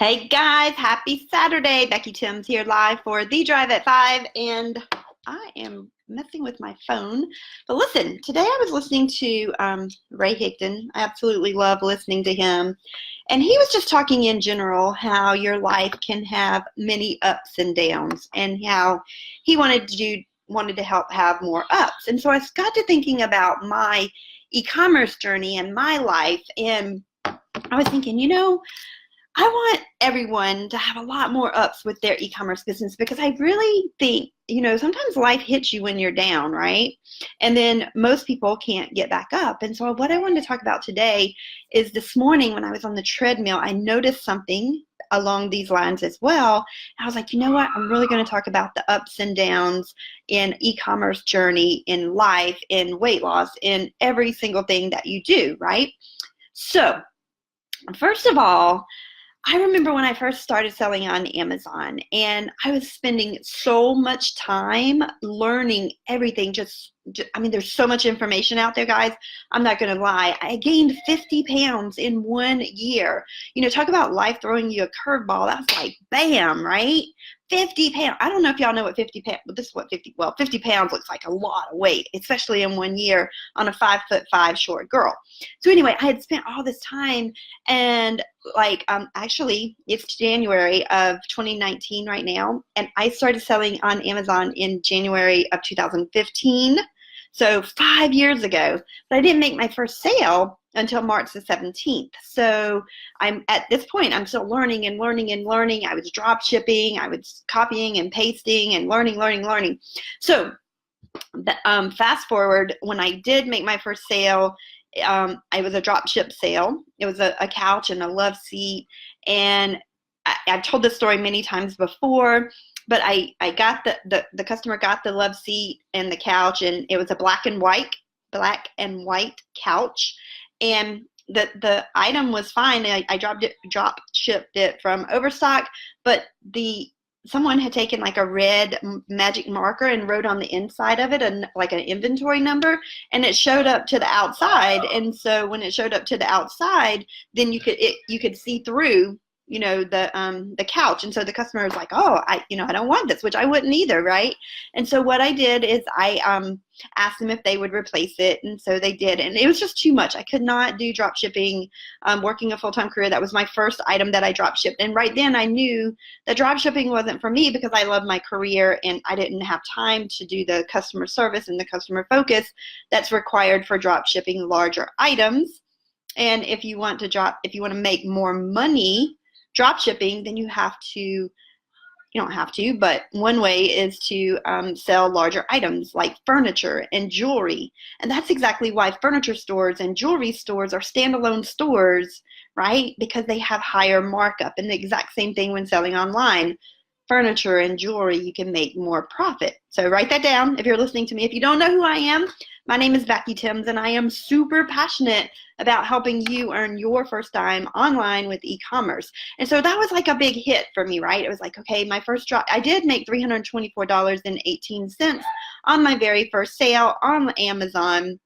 Hey guys, happy Saturday. Becky Timms here live for The Drive at 5, and I am messing with my phone. But listen, today I was listening to Ray Higdon. I absolutely love listening to him. And he was just talking in general how your life can have many ups and downs, and how he wanted to help have more ups. And so I got to thinking about my e-commerce journey and my life, and I was thinking, I want everyone to have a lot more ups with their e-commerce business, because I really think, sometimes life hits you when you're down, right? And then most people can't get back up. And so what I wanted to talk about today is, this morning when I was on the treadmill, I noticed something along these lines as well. I was like, you know what? I'm really going to talk about the ups and downs in e-commerce journey, in life, in weight loss, in every single thing that you do, right? So first of all, I remember when I first started selling on Amazon, and I was spending so much time learning everything. There's so much information out there, guys. I'm not going to lie. I gained 50 pounds in 1 year. Talk about life throwing you a curveball. That's like, bam, right? 50 pounds. I don't know if y'all know what 50 pounds, but this is what 50 pounds looks like, a lot of weight, especially in 1 year on a 5'5" short girl. So anyway, I had spent all this time, and actually it's January of 2019 right now, and I started selling on Amazon in January of 2015. So 5 years ago, but I didn't make my first sale until March the 17th. So at this point, I'm still learning and learning and learning. I was drop shipping, I was copying and pasting and learning. So fast forward, when I did make my first sale, it was a drop ship sale. It was a couch and a love seat. And I've told this story many times before, but I got the customer got the love seat and the couch, and it was a black and white couch, and the item was fine. I drop shipped it from Overstock, but someone had taken like a red magic marker and wrote on the inside of it like an inventory number, and it showed up to the outside. And so when it showed up to the outside, then you could see through the couch. And so the customer was like, oh, I don't want this, which I wouldn't either, right? And so what I did is I asked them if they would replace it, and so they did. And it was just too much. I could not do drop shipping, working a full-time career. That was my first item that I drop shipped, and right then I knew that drop shipping wasn't for me, because I love my career and I didn't have time to do the customer service and the customer focus that's required for drop shipping larger items. And if you want to make more money drop shipping, then you don't have to, but one way is to sell larger items like furniture and jewelry. And that's exactly why furniture stores and jewelry stores are standalone stores, right? Because they have higher markup. And the exact same thing when selling online. Furniture and jewelry, you can make more profit. So write that down if you're listening to me. If you don't know who I am, my name is Becky Timms, and I am super passionate about helping you earn your first dime online with e-commerce. And so that was like a big hit for me, right? It was like, okay, my first drop, I did make $324.18 on my very first sale on Amazon.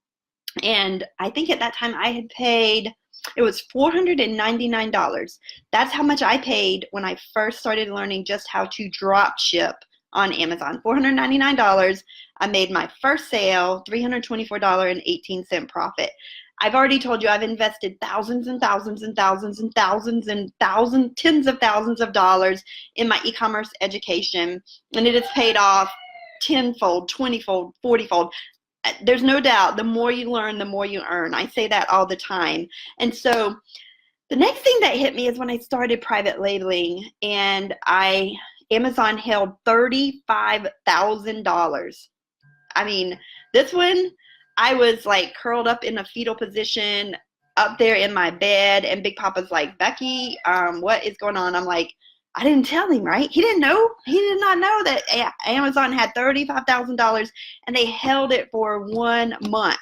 And I think at that time I had paid, it was $499. That's how much I paid when I first started learning just how to drop ship on Amazon. $499. I made my first sale, $324.18 profit. I've already told you I've invested thousands and thousands and thousands and thousands and thousands, tens of thousands of dollars in my e-commerce education, and it has paid off tenfold, 20-fold, 40-fold. There's no doubt, the more you learn, the more you earn. I say that all the time. And so the next thing that hit me is when I started private labeling, and Amazon held $35,000. I mean, this one, I was like curled up in a fetal position up there in my bed, and Big Papa's like, Becky, what is going on? I'm like, I didn't tell him, right? He didn't know. He did not know that Amazon had $35,000, and they held it for 1 month.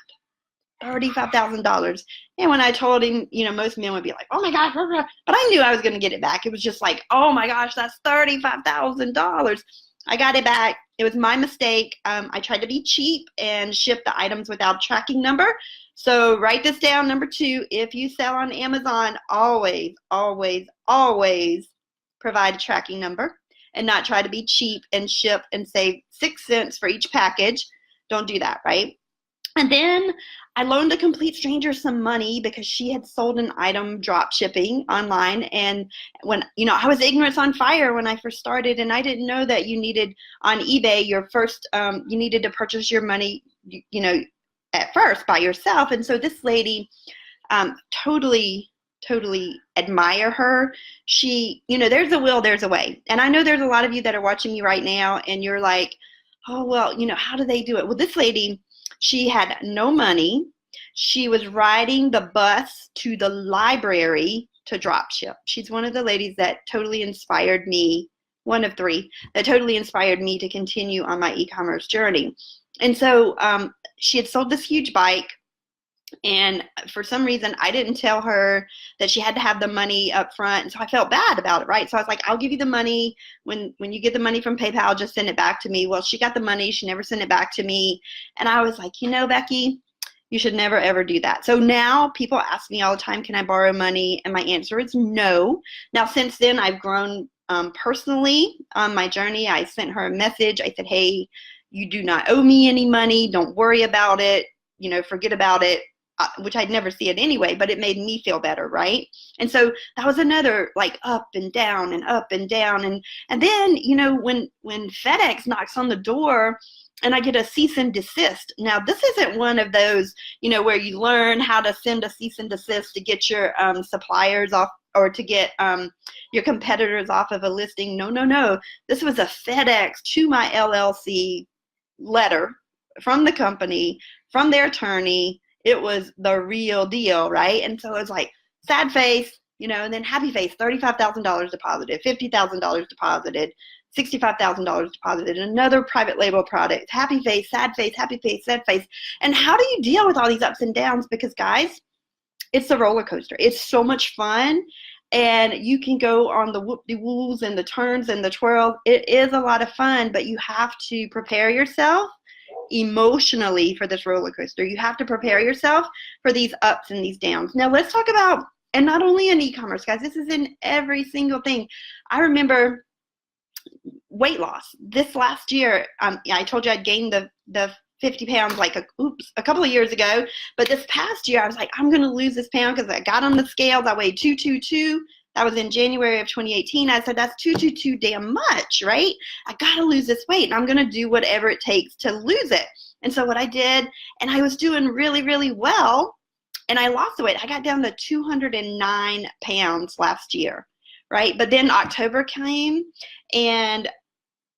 $35,000. And when I told him, most men would be like, oh my gosh, but I knew I was going to get it back. It was just like, oh my gosh, that's $35,000. I got it back. It was my mistake. I tried to be cheap and ship the items without tracking number. So write this down, number 2. If you sell on Amazon, always, always, always provide a tracking number and not try to be cheap and ship and save 6 cents for each package. Don't do that, right? And then I loaned a complete stranger some money because she had sold an item drop shipping online. And when, I was ignorance on fire when I first started, and I didn't know that you needed on eBay your first, you needed to purchase your money, at first by yourself. And so this lady, totally admire her. She, there's a will, there's a way. And I know there's a lot of you that are watching me right now and you're like, oh, well, how do they do it? Well, this lady, she had no money. She was riding the bus to the library to drop ship. She's one of the ladies that totally inspired me, one of 3, that totally inspired me to continue on my e-commerce journey. And so she had sold this huge bike. And for some reason, I didn't tell her that she had to have the money up front. And so I felt bad about it, right? So I was like, I'll give you the money. When you get the money from PayPal, just send it back to me. Well, she got the money. She never sent it back to me. And I was like, Becky, you should never, ever do that. So now people ask me all the time, can I borrow money? And my answer is no. Now, since then, I've grown personally on my journey. I sent her a message. I said, hey, you do not owe me any money. Don't worry about it. Forget about it. Which I'd never see it anyway, but it made me feel better, right? And so that was another up and down and up and down. And then, when FedEx knocks on the door and I get a cease and desist. Now, this isn't one of those, where you learn how to send a cease and desist to get your suppliers off or to get your competitors off of a listing. No. This was a FedEx to my LLC letter from the company, from their attorney. It was the real deal, right? And so it was like sad face, and then happy face, $35,000 deposited, $50,000 deposited, $65,000 deposited, another private label product, happy face, sad face, happy face, sad face. And how do you deal with all these ups and downs? Because guys, it's a roller coaster. It's so much fun. And you can go on the whoop-de-woos and the turns and the twirls. It is a lot of fun, but you have to prepare yourself emotionally for this roller coaster. You have to prepare yourself for these ups and these downs. Now let's talk about, and not only in e-commerce, guys, this is in every single thing. I remember weight loss. This last year, I told you I'd gained the 50 pounds a couple of years ago, but this past year I was like, I'm going to lose this pound because I got on the scales. I weighed 222. That was in January of 2018. I said, that's 222 damn much, right? I got to lose this weight, and I'm going to do whatever it takes to lose it. And so what I did, and I was doing really, really well, and I lost the weight. I got down to 209 pounds last year, right? But then October came, and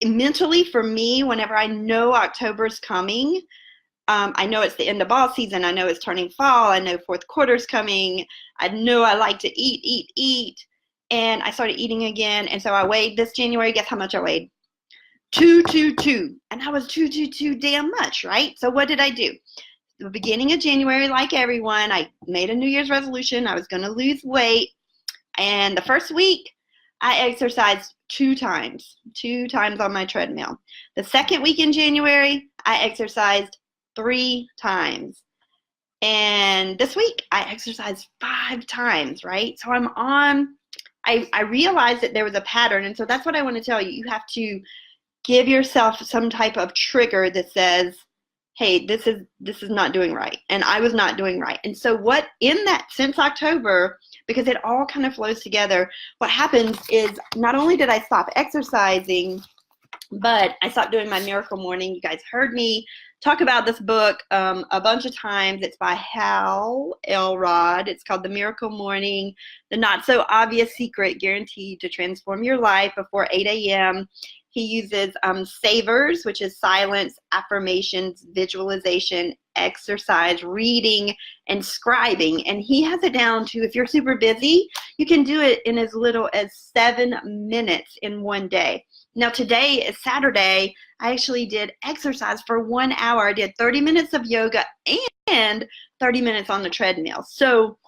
mentally for me, whenever I know October's coming, I know it's the end of ball season. I know it's turning fall. I know fourth quarter's coming. I know I like to eat. And I started eating again. And so I weighed this January. Guess how much I weighed? 222. And I was 222 damn much, right? So what did I do? The beginning of January, like everyone, I made a New Year's resolution. I was going to lose weight. And the first week, I exercised 2 times on my treadmill. The second week in January, I exercised 3 times. And this week I exercised 5 times, right? So I realized that there was a pattern. And so that's what I want to tell you. You have to give yourself some type of trigger that says, hey, this is not doing right. And I was not doing right. And so since October, because it all kind of flows together, what happens is not only did I stop exercising, but I stopped doing my Miracle Morning. You guys heard me talk about this book a bunch of times. It's by Hal Elrod. It's called The Miracle Morning, The Not So Obvious Secret Guaranteed to Transform Your Life Before 8 a.m. He uses savers, which is silence, affirmations, visualization, exercise, reading, and scribing. And he has it down to, if you're super busy, you can do it in as little as 7 minutes in one day. Now today is Saturday. I actually did exercise for 1 hour. I did 30 minutes of yoga and 30 minutes on the treadmill. So,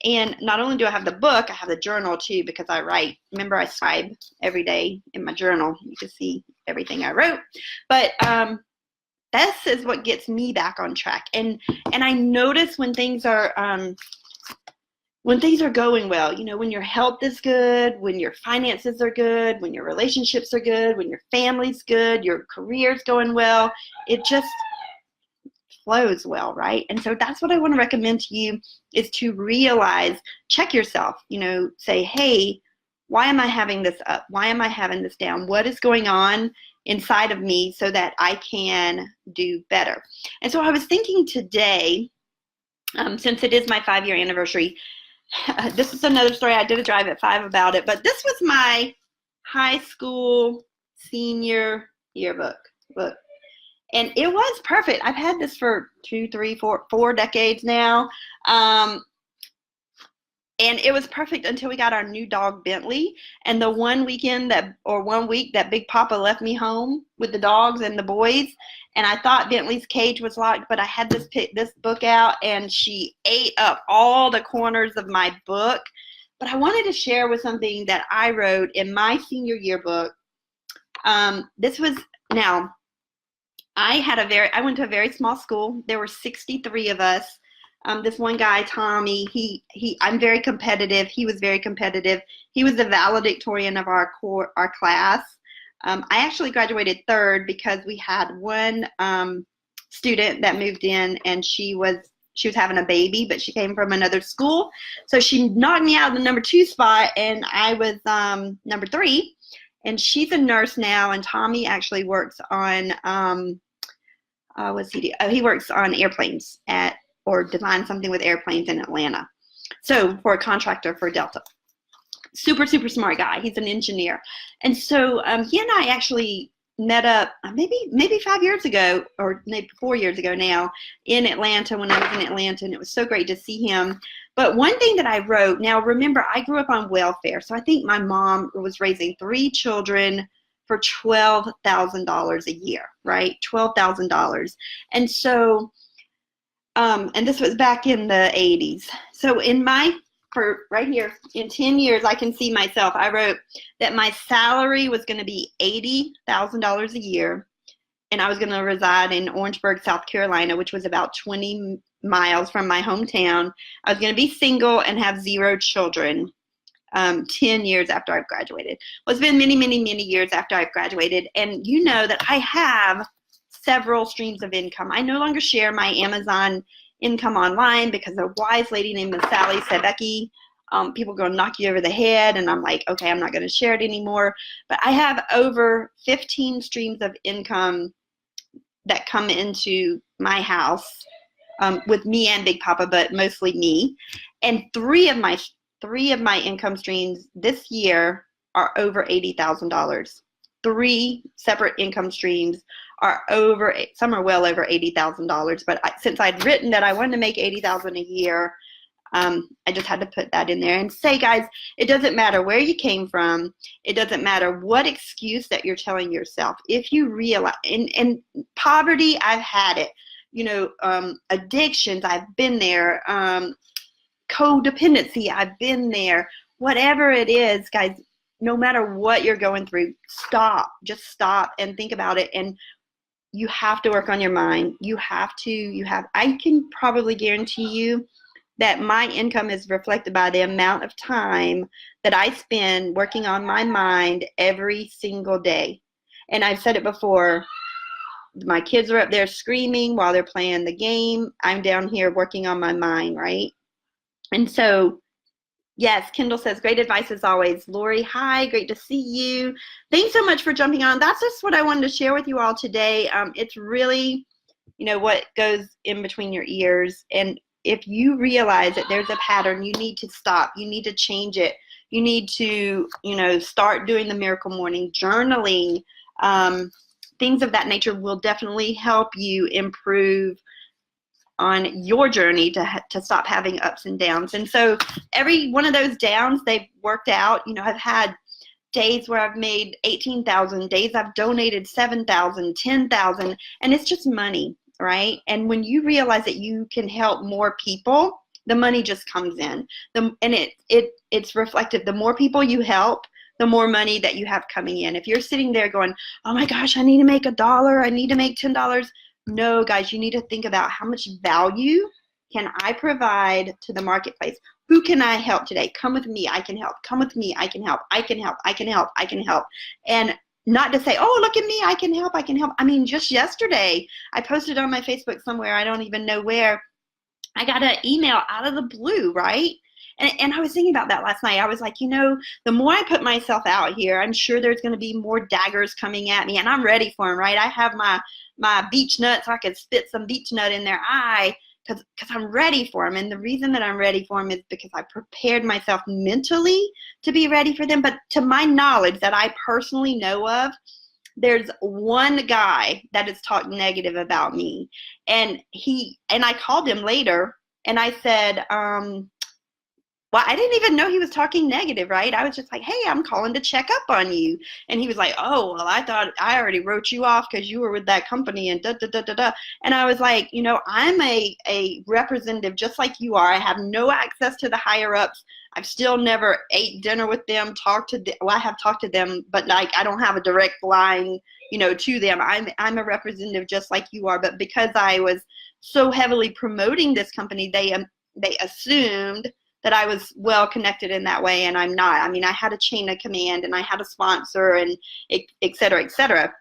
and not only do I have the book, I have the journal too, because I write. Remember, I scribe every day in my journal. You can see everything I wrote. But this is what gets me back on track. And I notice when things are when things are going well, you know, when your health is good, when your finances are good, when your relationships are good, when your family's good, your career's going well, it just flows well, right? And so that's what I want to recommend to you is to realize, check yourself, you know, say, hey, why am I having this up? Why am I having this down? What is going on inside of me so that I can do better? And so I was thinking today, since it is my 5-year anniversary, this is another story. I did a drive at 5 about it, but this was my high school senior yearbook book. And it was perfect. I've had this for 2, 3, 4 decades now. And it was perfect until we got our new dog, Bentley. And the one week that Big Papa left me home with the dogs and the boys. And I thought Bentley's cage was locked, but I had this book out, and she ate up all the corners of my book. But I wanted to share with something that I wrote in my senior yearbook. This was, now, I went to a very small school. There were 63 of us. This one guy, Tommy, I'm very competitive. He was very competitive. He was the valedictorian of our class. I actually graduated 3rd because we had one student that moved in, and she was having a baby, but she came from another school. So she knocked me out of the number 2 spot, and I was number 3. And she's a nurse now, and Tommy actually works on he works on airplanes or designs something with airplanes in Atlanta. So for a contractor for Delta. Super, super smart guy. He's an engineer. And so he and I actually met up maybe 5 years ago, or maybe 4 years ago now, in Atlanta when I was in Atlanta, and it was so great to see him. But one thing that I wrote, now remember, I grew up on welfare, so I think my mom was raising 3 children for $12,000 a year, right? $12,000. And so, and this was back in the 80s. So right here, in 10 years, I can see myself. I wrote that my salary was going to be $80,000 a year, and I was going to reside in Orangeburg, South Carolina, which was about 20 miles from my hometown. I was going to be single and have 0 children 10 years after I've graduated. Well, it's been many, many, many years after I've graduated, and you know that I have several streams of income. I no longer share my Amazon income online because a wise lady named Miss Sally said, Becky, people are going to knock you over the head. And I'm like, okay, I'm not going to share it anymore. But I have over 15 streams of income that come into my house with me and Big Papa, but mostly me. And three of my income streams this year are over $80,000. 3 separate income streams are some are well over $80,000. But since I'd written that I wanted to make $80,000 a year, I just had to put that in there and say, guys, it doesn't matter where you came from. It doesn't matter what excuse that you're telling yourself. If you realize, in poverty, I've had it. You know, addictions, I've been there. Codependency, I've been there. Whatever it is, guys, no matter what you're going through, just stop and think about it. And you have to work on your mind. I can probably guarantee you that my income is reflected by the amount of time that I spend working on my mind every single day. And I've said it before, my kids are up there screaming while they're playing the game. I'm down here working on my mind, right? And so, yes, Kendall says, great advice as always. Lori, hi, great to see you. Thanks so much for jumping on. That's just what I wanted to share with you all today. It's really, you know, what goes in between your ears. And if you realize that there's a pattern, you need to stop. You need to change it. You need to, you know, start doing the miracle morning, journaling. Things of that nature will definitely help you improve on your journey to stop having ups and downs. And so every one of those downs, they've worked out. You know, I've had days where I've made 18,000, days I've donated 7,000, 10,000, and it's just money, right? And when you realize that you can help more people, the money just comes in. And it's reflective. The more people you help, the more money that you have coming in. If you're sitting there going, oh my gosh, I need to make $1, I need to make $10. No, guys, you need to think about how much value can I provide to the marketplace? Who can I help today? Come with me, I can help. Come with me, I can help. I can help, I can help, I can help. And not to say, oh, look at me, I can help, I can help. I mean, just yesterday, I posted on my Facebook somewhere, I don't even know where, I got an email out of the blue, right? And I was thinking about that last night. I was like, you know, the more I put myself out here, I'm sure there's going to be more daggers coming at me, and I'm ready for them, right? I have my beech nut so I could spit some beech nut in their eye because I'm ready for them. And the reason that I'm ready for them is because I prepared myself mentally to be ready for them. But to my knowledge that I personally know of, there's one guy that has talked negative about me, and I called him later and I said, well, I didn't even know he was talking negative, right? I was just like, hey, I'm calling to check up on you. And he was like, oh, well, I thought I already wrote you off because you were with that company and da, da, da, da, da. And I was like, you know, I'm a representative just like you are. I have no access to the higher ups. I've still never ate dinner with them, well, I have talked to them, but like I don't have a direct line, you know, to them. I'm a representative just like you are. But because I was so heavily promoting this company, they assumed that I was well connected in that way, and I'm not. I mean, I had a chain of command, and I had a sponsor, and et cetera, et cetera.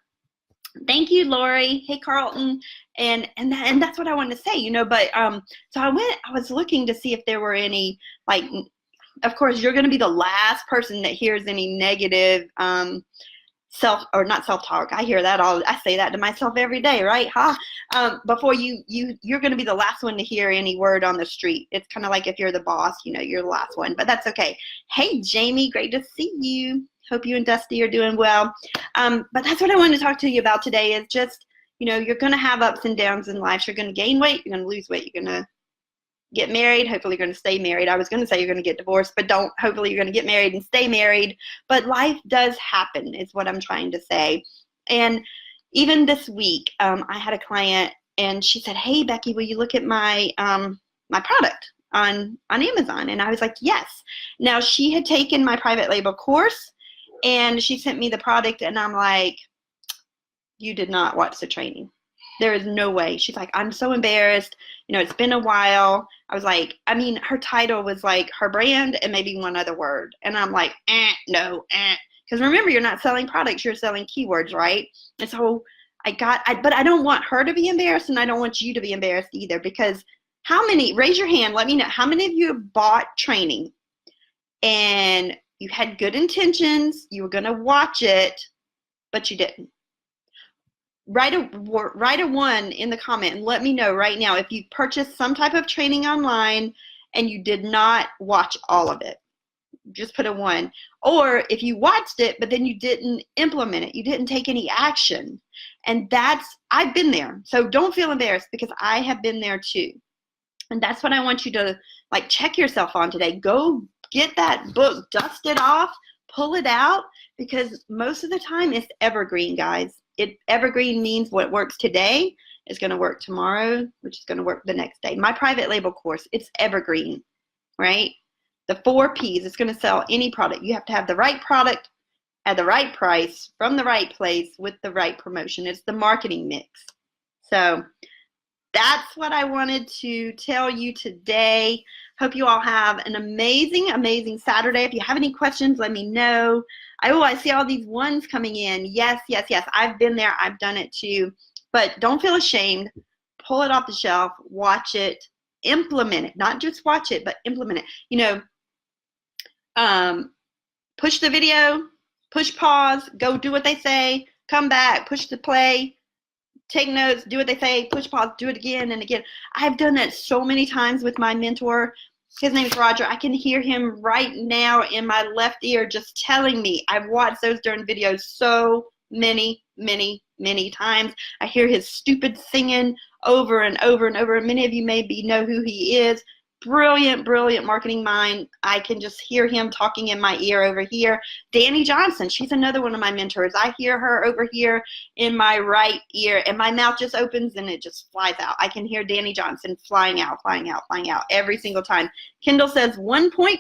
Thank you, Lori. Hey, Carlton. And that's what I wanted to say, you know. But so I was looking to see if there were any, like, of course, you're going to be the last person that hears any negative not self-talk. I hear that I say that to myself every day, right? Before you're going to be the last one to hear any word on the street. It's kind of like if you're the boss, you know, you're the last one, but that's okay. Hey, Jamie, great to see you. Hope you and Dusty are doing well. But that's what I wanted to talk to you about today is just, you know, you're going to have ups and downs in life. You're going to gain weight. You're going to lose weight. You're going to get married. Hopefully you're going to stay married. I was going to say you're going to get divorced, but don't. Hopefully you're going to get married and stay married. But life does happen is what I'm trying to say. And even this week, I had a client and she said, hey, Becky, will you look at my my product on Amazon? And I was like, yes. Now she had taken my private label course and she sent me the product and I'm like, you did not watch the training. There is no way. She's like, I'm so embarrassed. You know, it's been a while. I was like, I mean, her title was like her brand and maybe one other word. And I'm like, no. Because remember, you're not selling products, you're selling keywords, right? And so but I don't want her to be embarrassed and I don't want you to be embarrassed either, because raise your hand, let me know, how many of you have bought training and you had good intentions, you were going to watch it, but you didn't? Write a 1 in the comment and let me know right now if you purchased some type of training online and you did not watch all of it. Just put a 1. Or if you watched it, but then you didn't implement it, you didn't take any action. And I've been there. So don't feel embarrassed because I have been there too. And that's what I want you to like check yourself on today. Go get that book, dust it off, pull it out, because most of the time it's evergreen, guys. Evergreen means what works today is going to work tomorrow, which is going to work the next day. My private label course, it's evergreen, right? The 4 P's, it's going to sell any product. You have to have the right product at the right price from the right place with the right promotion. It's the marketing mix. So that's what I wanted to tell you today. Hope you all have an amazing, amazing Saturday. If you have any questions, let me know. I see all these ones coming in. Yes, yes, yes. I've been there. I've done it too. But don't feel ashamed. Pull it off the shelf. Watch it. Implement it. Not just watch it, but implement it. You know, push the video, push pause, go do what they say, come back, push the play, take notes, do what they say, push pause, do it again and again. I've done that so many times with my mentor. His name is Roger. I can hear him right now in my left ear just telling me. I've watched those during videos so many, many, many times. I hear his stupid singing over and over and over. Many of you maybe know who he is. Brilliant, brilliant marketing mind. I can just hear him talking in my ear over here. Danny Johnson, she's another one of my mentors. I hear her over here in my right ear, and my mouth just opens and it just flies out. I can hear Danny Johnson flying out, flying out, flying out every single time. Kendall says 1.5.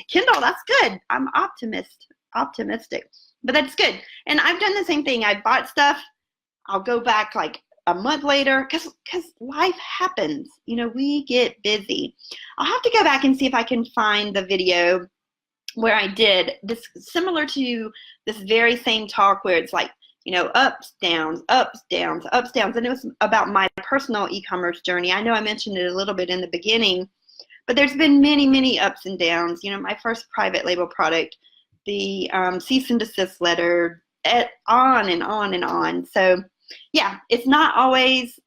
Kendall, that's good. I'm optimistic, but that's good. And I've done the same thing. I bought stuff. I'll go back like a month later, because life happens. You know, we get busy. I'll have to go back and see if I can find the video where I did this, similar to this very same talk where it's like, you know, ups, downs, ups, downs, ups, downs. And it was about my personal e-commerce journey. I know I mentioned it a little bit in the beginning, but there's been many, many ups and downs. You know, my first private label product, the cease and desist letter, on and on and on. So yeah, it's not always,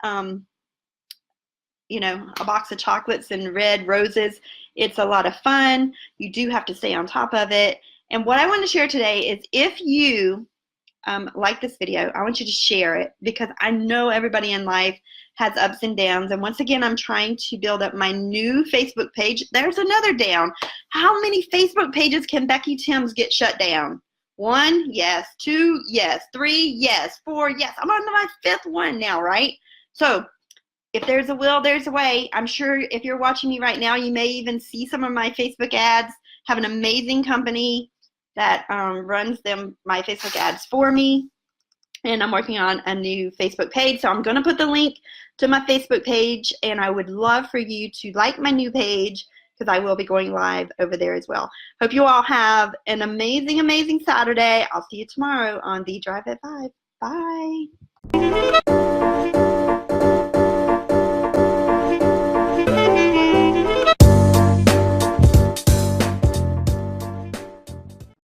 you know, a box of chocolates and red roses. It's a lot of fun. You do have to stay on top of it. And what I want to share today is, if you like this video, I want you to share it, because I know everybody in life has ups and downs. And once again, I'm trying to build up my new Facebook page. There's another down. How many Facebook pages can Becky Timms get shut down? 1, yes. 2, yes. 3, yes. 4, yes. I'm on my 5th one now, right? So if there's a will, there's a way. I'm sure if you're watching me right now, you may even see some of my Facebook ads. Have an amazing company that runs my Facebook ads for me. And I'm working on a new Facebook page. So I'm going to put the link to my Facebook page, and I would love for you to like my new page, because I will be going live over there as well. Hope you all have an amazing, amazing Saturday. I'll see you tomorrow on The Drive at 5. Bye.